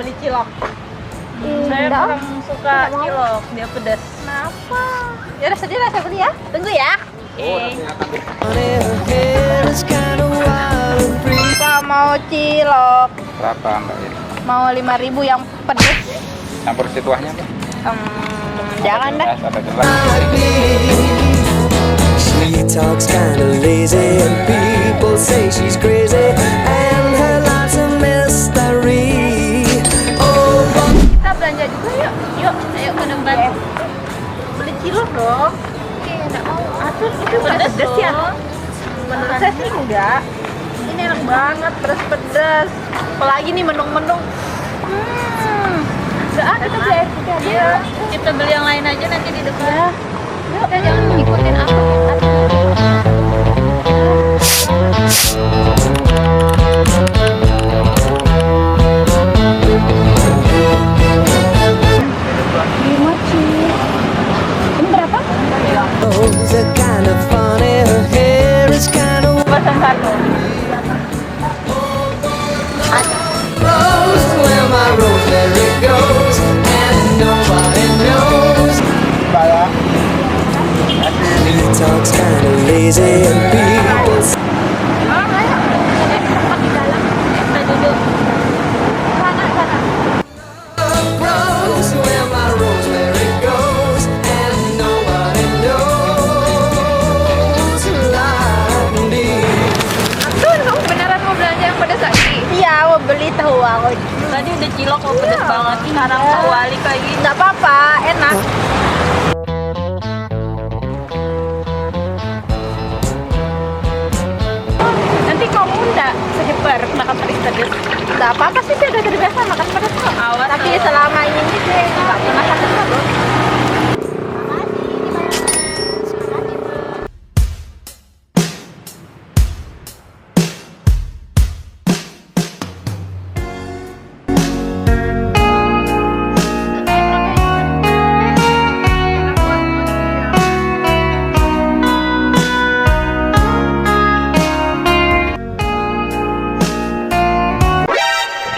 beli cilok. Saya kurang suka cilok, dia pedas. Kenapa? Ya udah sedih lah, saya beli ya. Tunggu ya. Pak mau cilok. Berapa Mbak ini? Mau 5.000 yang pedas. Campur si tuahnya Mbak? Jangan dah. Ada jelas. She talks kinda lazy and people say she's crazy and her life's a mystery. Oh, Kita belanja juga yuk. Yuk, ayo ke depan. Beli cilok dong. Oke, enggak mau. Atur itu pedas ya. Menurut saya sih enggak. Ini enak banget, pedas-pedas. Apalagi nih mendung-mendung. Udah, kita beli air putih aja. Iya, kita beli yang lain aja nanti di depan. Yuk, kita jangan ngikutin apa. those are kind of funny. Her hair is kind of Pesan satu. rose where my rosemary goes, and nobody knows. He talks kind of lazy and people say rose where my rosemary goes, and nobody knows like me. Tuh, kamu beneran mau belanja yang pedas lagi? Iya, mau beli tahu aku. Tadi udah cilok mau pedas banget. Sekarang tahu wali lagi. Nggak apa-apa, enak. Nanti kamu nggak sejeper makan pedas-pedas. Nggak apa-apa sih, saya udah terbiasa makan pedas kok. Tapi selama ini saya nggak pernah makan pedas.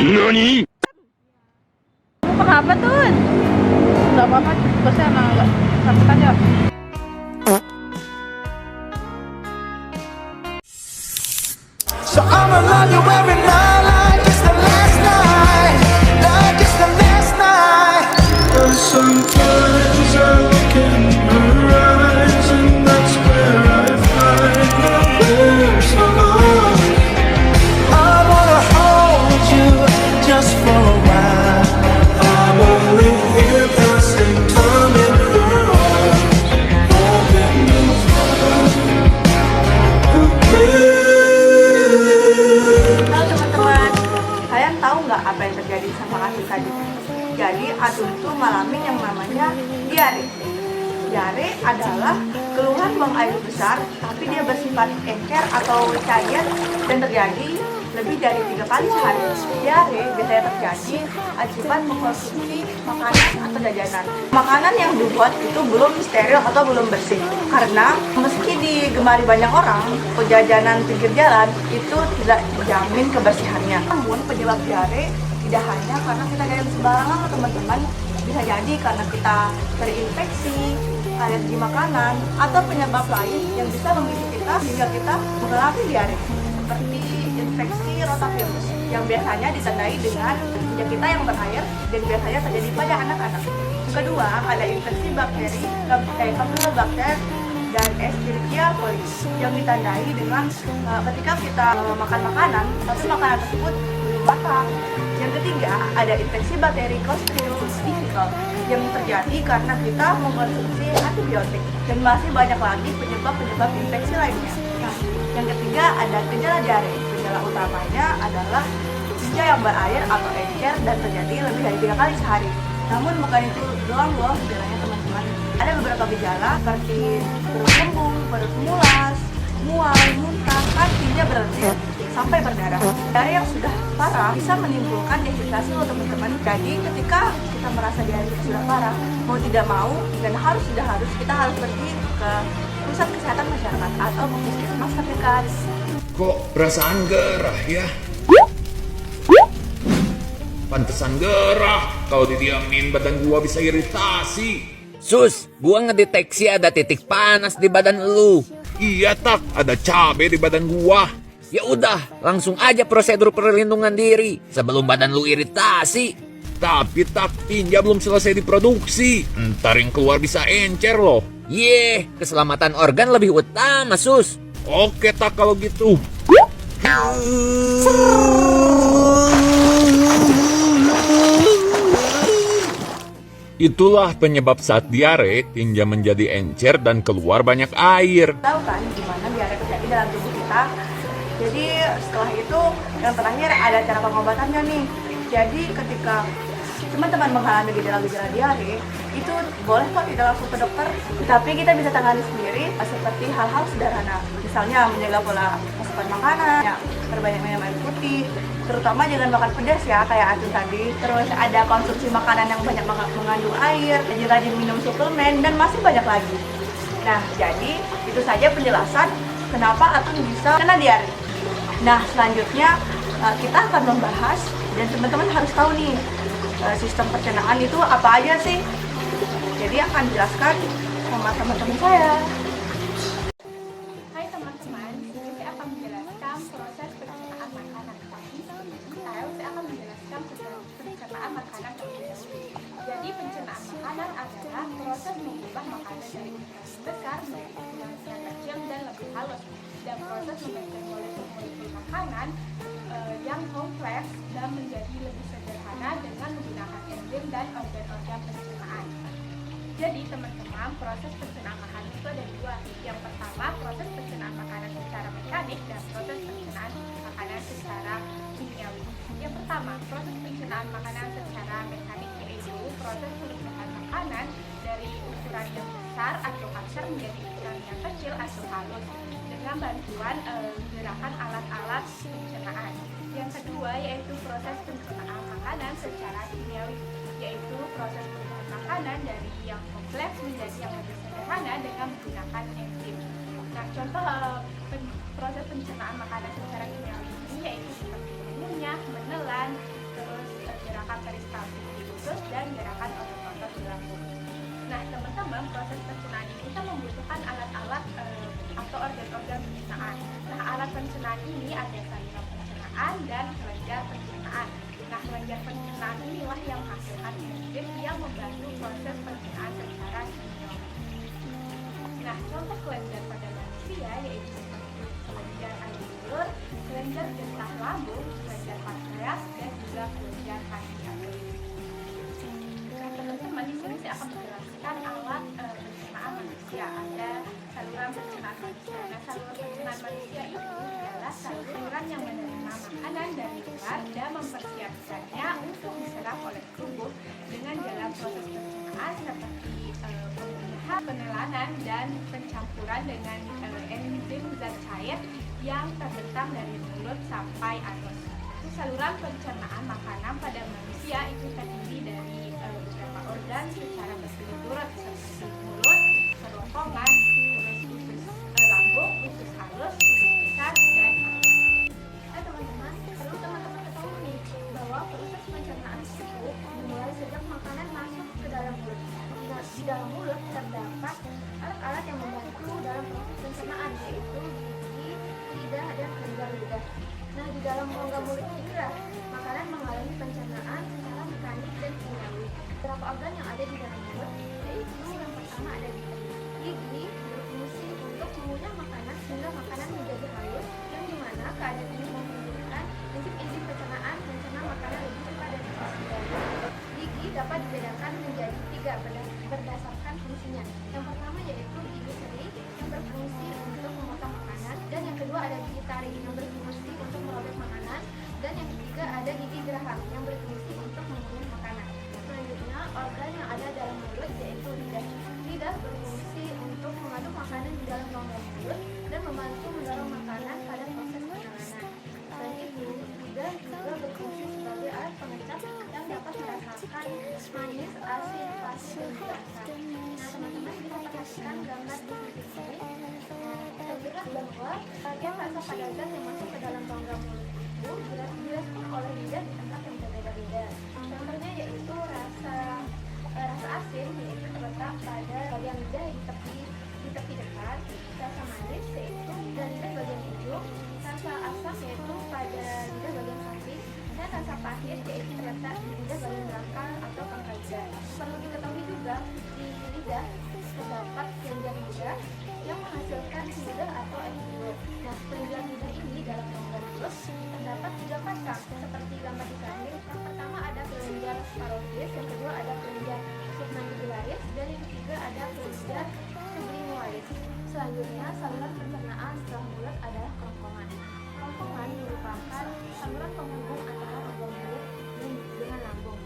NANI? Kenapa tuh? Nggak apa-apa, bosnya emang nggak sakit aja. So I'ma love you every night like it's the last night, like it's the last night. And sometimes I look in her eyes, and that's where I find that there's no love. I wanna hold you just for a while. I'm only here passing time in her arms, hoping you'll find a place. Halo teman-teman, kalian tahu nggak apa yang terjadi sama Adul tadi? Jadi Adul itu ngalamin yang namanya diare. Diare adalah keluhan buang air besar, tapi dia bersifat encer atau cair dan terjadi lebih dari 3 kali sehari. Diare biasanya terjadi akibat mengkonsumsi makanan atau jajanan. Makanan yang dibuat itu belum steril atau belum bersih. Karena meski digemari banyak orang, jajanan pinggir jalan itu tidak dijamin kebersihannya. Namun penyebab diare tidak hanya karena kita jajan sembarangan, teman-teman. Bisa jadi karena kita terinfeksi, alergi makanan, atau penyebab lain yang bisa memicu kita hingga kita mengalami diare. Seperti infeksi rotavirus yang biasanya ditandai dengan minyak kita yang berair dan biasanya terjadi pada anak-anak. Kedua, ada infeksi bakteri, Campylobacter dan Escherichia coli yang ditandai dengan ketika kita makan makanan, tapi makanan tersebut belum matang. Yang ketiga, ada infeksi bakteri Clostridium difficile yang terjadi karena kita mengkonsumsi antibiotik, dan masih banyak lagi penyebab-penyebab infeksi lainnya. Nah, yang ketiga ada gejala diare. Gejala utamanya adalah ginja yang berair atau encer dan terjadi lebih dari 3 kali sehari. Namun bukan itu doang loh gejalanya teman-teman. Ada beberapa gejala seperti perut kembung, perut mulas, mual, muntah, kakinya berlendir sampai berdarah. Diare yang sudah parah bisa menimbulkan dehidrasi loh teman-teman. Jadi ketika kita merasa diare kita sudah parah, mau tidak mau dan sudah harus kita harus pergi ke pusat kesehatan masyarakat atau puskesmas terdekat. Kok perasaan gerah ya? Pantesan gerah, kalau didiamin badan gua bisa iritasi. Sus, gua ngedeteksi ada titik panas di badan lu. Iya tak, ada cabai di badan gua. Ya udah, langsung aja prosedur perlindungan diri sebelum badan lu iritasi. Tapi tak, tinja belum selesai diproduksi. Ntar yang keluar bisa encer loh. Keselamatan organ lebih utama, Sus. Oke tak kalau gitu. Itulah penyebab saat diare, tinja menjadi encer dan keluar banyak air. Tahu kan gimana diare terjadi dalam tubuh kita? Jadi setelah itu yang terakhir ada cara pengobatannya nih. Jadi ketika teman-teman mengalami gejala-gejala diare, itu boleh kok tidak langsung ke dokter, tapi kita bisa tangani sendiri seperti hal-hal sederhana. Misalnya menjaga pola asupan makanan, ya, berbanyak minum air putih, terutama jangan makan pedas ya kayak Atun tadi. Terus ada konsumsi makanan yang banyak mengandung air, rajin-rajin minum suplemen, dan masih banyak lagi. Nah, jadi itu saja penjelasan kenapa Atun bisa kena diare. Nah, selanjutnya kita akan membahas dan teman-teman harus tahu nih sistem pencernaan itu apa aja sih. Jadi akan dijelaskan sama teman-teman saya. Hai teman-teman, saya akan menjelaskan proses pencernaan makanan. Saya akan menjelaskan pencernaan makanan terlebih dahulu. Jadi pencernaan makanan adalah proses mengubah makanan dari ukuran besar menjadi ukuran kecil dan lebih halus, dan proses membaca molekul makanan yang kompleks dan menjadi lebih sederhana dengan menggunakan enzim dan organ-organ pencernaan. Jadi teman-teman, proses pencernaan makanan itu ada dua. Yang pertama, proses pencernaan makanan secara mekanik dan proses pencernaan makanan secara kimiawi. Yang pertama, proses pencernaan makanan secara mekanik yaitu proses perubahan makanan dari ukuran yang besar atau kasar menjadi ukuran yang kecil atau halus dengan bantuan gerakan alat-alat pencernaan. Yang kedua yaitu proses pencernaan makanan secara kimiawi, yaitu proses perubahan makanan dari yang kompleks menjadi yang lebih sederhana dengan menggunakan enzim. Nah, contoh proses pencernaan makanan secara kimiawi ini yaitu seperti mengunyah, menelan, terus gerakan peristaltik di usus dan gerakan otot-otot di lambung. Nah, teman-teman, proses pencernaan ini kita membutuhkan alat-alat atau organ-organ pencernaan. Nah, alat pencernaan ini ada saluran pencernaan dan kelenjar pencernaan. Nah, kelenjar pencernaan inilah yang menghasilkan enzim yang membantu proses pencernaan secara kimiawi. Nah, contoh kelenjar pada manusia yaitu seperti kelenjar air liur, kelenjar getah lambung, kelenjar pankreas, dan juga kelenjar pankreas. Nah, teman-teman, di sini saya akan menjelaskan alat pencernaan manusia. Ada saluran pencernaan manusia. Nah, saluran pencernaan manusia itu adalah saluran yang menerima makanan dari luar dan mempersiapkannya untuk diserap oleh tubuh dengan jalan proses pencernaan seperti pembunuhan, penelanan, dan pencampuran dengan enzim zat cair yang terbentang dari mulut sampai anus. Saluran pencernaan makanan pada manusia itu terdiri dari beberapa organ secara berturut-turut seperti mulut, kerongkongan, usus lambung, usus halus, usus besar, dan anus. Nah teman-teman, perlu teman-teman ketahui nih bahwa proses pencernaan itu dimulai sejak makanan masuk ke dalam mulut. Di dalam mulut terdapat alat-alat yang membantu dalam proses pencernaan, yaitu gigi, lidah, dan kelenjar lidah. Nah, di dalam rongga mulut inilah makanan mengalami pencernaan secara mekanik dan kimiawi. Beberapa organ yang ada di dalam mulut, yaitu yang pertama ada gigi. Gigi berfungsi untuk mengunyah makanan sehingga makanan menjadi halus, yang dimana keadaan ini memungkinkan enzim-enzim pencernaan mencerna makanan lebih cepat dan efisien. Gigi dapat dibedakan menjadi tiga berdasarkan fungsinya. Yang pertama yaitu gigi seri yang berfungsi untuk memotong makanan, dan yang kedua ada gigi taring yang berfungsi untuk merobek makanan, dan yang ketiga ada gigi geraham yang berfungsi untuk mengunyah makanan. Selanjutnya organ yang ada dalam mulut yaitu lidah. Lidah berfungsi untuk mengaduk makanan di dalam rongga mulut dan membantu mendorong makanan pada proses penalanan. Selain itu, lidah juga berfungsi sebagai alat pengecap yang dapat merasakan manis, asin, pahit, dan juga asam. Nah, teman-teman bisa perhatikan gambar di sini. Terlihat bahwa bagian rasa pada zat yang masuk ke dalam rongga mulut itu direspon oleh lidah di tempat yang berbeda. berbeda-beda. Contohnya yaitu rasa asin yaitu terletak pada bagian lidah di tepi depan, rasa manis yaitu pada lidah bagian ujung, rasa asam yaitu pada lidah bagian samping, dan rasa pahit yaitu terletak di lidah bagian belakang atau pangkal lidah. Perlu diketahui juga di lidah terdapat kelenjar lidah yang menghasilkan fluida atau epidurus. Nah, kelenjar lidah ini dalam rongga mulut terdapat 3 pasang seperti gambar di samping. Yang pertama ada kelenjar parotis, yang kedua ada kelenjar submandibularis, dan yang ketiga ada kelenjar sublingualis. Selanjutnya, saluran pencernaan setelah mulut adalah kerongkongan. Kerongkongan merupakan saluran penghubung antara rongga mulut dengan lambung.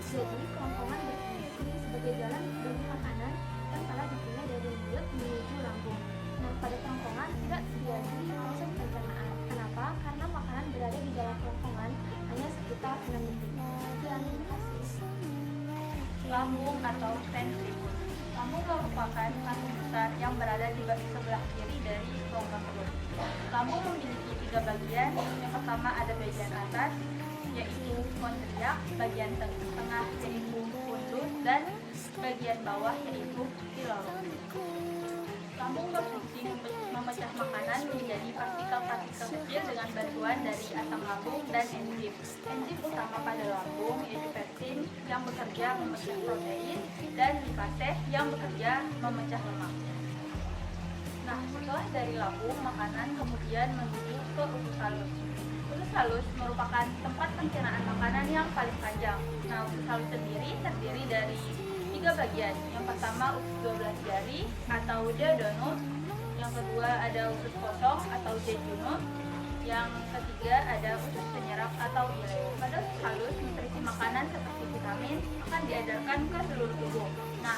Jadi, kerongkongan berfungsi sebagai jalan bagi makanan yang telah dipindah dari mulut menuju lambung. Nah, pada kerongkongan tidak terjadi proses pencernaan. Kenapa? Karena makanan berada di dalam kerongkongan hanya sekitar 6 detik. Sekian, terima kasih. Lambung atau ventriculum. Lambung merupakan lambung besar yang berada di sebelah kiri dari rongga perut. Lambung memiliki 3 bagian. Yang pertama ada bagian atas, yaitu kondriak, bagian tengah yaitu fundus, dan bagian bawah yaitu pilorus. Lambung berfungsi memecah makanan menjadi partikel-partikel kecil dengan bantuan dari asam lambung dan enzim. Enzim utama pada lambung yaitu pepsin yang bekerja memecah protein dan lipase yang bekerja memecah lemak. Nah, setelah dari lambung, makanan kemudian menuju ke usus halus. Usus halus merupakan tempat pencernaan makanan yang paling panjang. Nah, usus halus sendiri terdiri dari 3 bagian. Yang pertama usus 12 jari atau duodenum, yang kedua ada usus kosong atau jejunum, yang ketiga ada usus penyerap atau ileum. Pada usus halus, nutrisi makanan seperti vitamin akan diedarkan ke seluruh tubuh. Nah,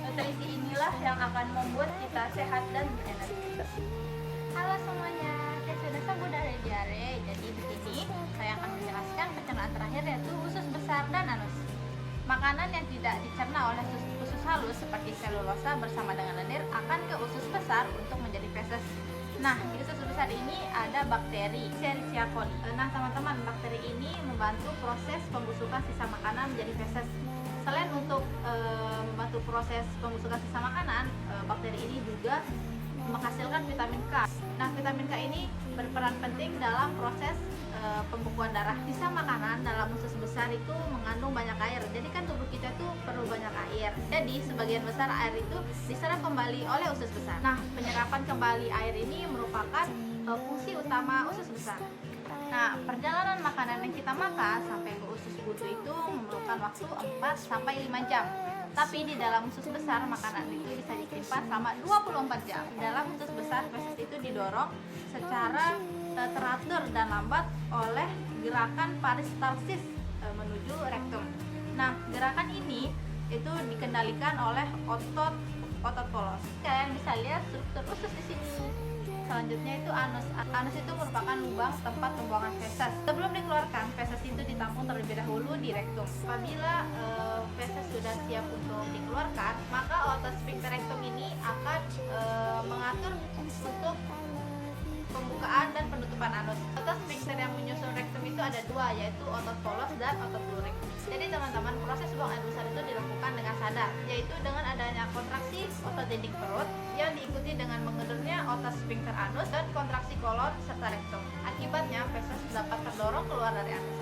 nutrisi inilah yang akan membuat kita sehat dan berenergi. Halo semuanya, saya sudah sembuh dari diare. Jadi di sini saya akan menjelaskan pencernaan terakhir yaitu usus besar dan anus. Makanan yang tidak dicerna oleh usus halus seperti selulosa bersama dengan lendir akan ke usus besar untuk menjadi feses. Nah, di usus besar ini ada bakteri Escherichia coli. Nah, teman-teman, bakteri ini membantu proses pembusukan sisa makanan menjadi feses. Selain untuk membantu proses pembusukan sisa makanan, bakteri ini juga menghasilkan vitamin K. Nah, vitamin K ini berperan penting dalam proses pembekuan darah. Sisa makanan dalam usus besar itu mengandung banyak air. Jadi kan tubuh kita tuh perlu banyak air. Jadi sebagian besar air itu diserap kembali oleh usus besar. Nah, penyerapan kembali air ini merupakan fungsi utama usus besar. Nah, perjalanan makanan yang kita makan sampai ke usus budu itu memerlukan waktu 4 sampai 5 jam. Tapi di dalam usus besar makanan itu bisa disimpan selama 24 jam. Dalam usus besar feses itu didorong secara teratur dan lambat oleh gerakan peristalsis menuju rektum. Nah, gerakan ini itu dikendalikan oleh otot polos. Kalian bisa lihat struktur usus di sini. Selanjutnya itu anus. Anus itu merupakan lubang tempat pembuangan feses. Sebelum dikeluarkan, feses itu ditampung terlebih dahulu di rektum. Apabila feses sudah siap untuk dikeluarkan, maka otot sphincter rektum ini akan mengatur untuk pembukaan dan penutupan anus. Otot sphincter yang menyusun rektum itu ada 2, yaitu otot polos dan otot lurik. Jadi teman-teman, proses buang air besar itu dilakukan dengan sadar, yaitu dengan adanya kontraksi otot dinding perut yang diikuti dengan mengedurnya otot sphincter anus dan kontraksi kolon serta rektum. Akibatnya, feses dapat terdorong keluar dari anus.